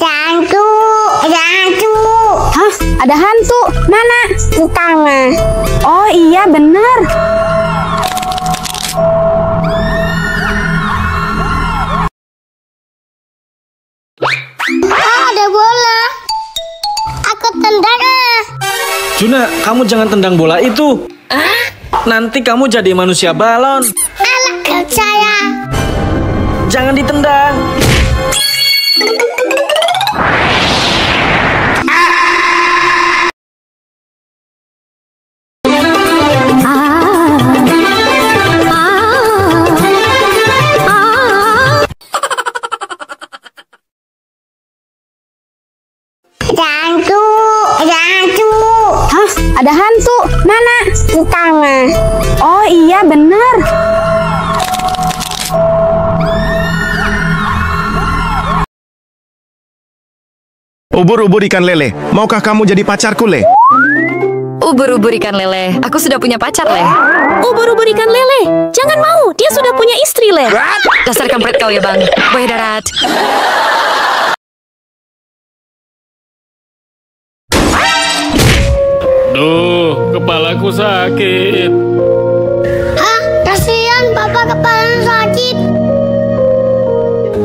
Hantu, hantu. Hah? Ada hantu? Mana? Di tangan. Oh iya bener. Ada bola. Aku tendang. Juna, kamu jangan tendang bola itu. Nanti kamu jadi manusia balon. Alah, gak saya. Jangan ditendang. Hantu, hantu. Hah? Ada hantu? Mana? Di tangan. Oh iya bener. Ubur-ubur ikan lele, maukah kamu jadi pacarku, Le? Ubur-ubur ikan lele, aku sudah punya pacar, Le. Ubur-ubur ikan lele, jangan mau, dia sudah punya istri, Le. Dasar kampret kau ya, Bang. Boy darat. Duh, kepalaku sakit. Hah? Kasihan Papa kepala sakit.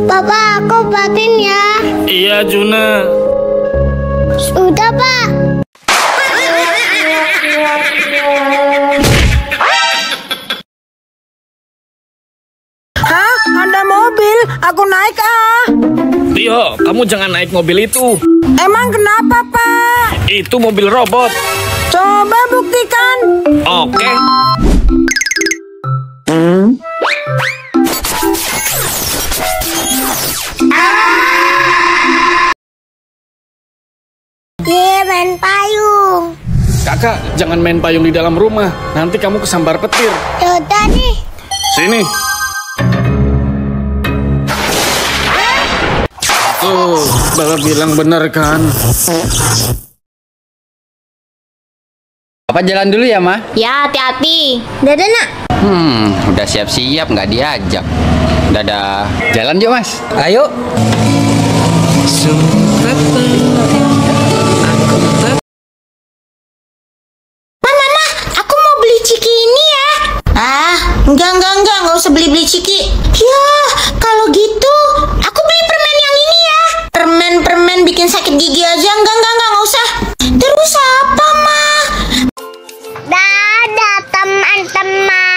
Papa, aku obatin ya. Iya, Juna. Sudah, Pak. Hah? Ada mobil? Aku naik ah. Tio, kamu jangan naik mobil itu. Emang kenapa, Pak? Itu mobil robot. Coba buktikan. Oke. Ye, main payung. Kakak, jangan main payung di dalam rumah. Nanti kamu kesambar petir. Yaudah nih. Sini. Tuh, Bapak bilang benar kan? Papa jalan dulu ya, Ma? Ya, hati-hati. Dadah, Nak. Udah siap-siap nggak diajak. Dadah. Jalan yuk, Mas. Ayo. Mama, aku mau beli ciki ini ya. Enggak usah beli ciki. Ya, kalau gitu, aku beli permen yang ini ya. Permen bikin sakit gigi aja. Enggak usah. Terus apa, Ma? Dadah, teman-teman.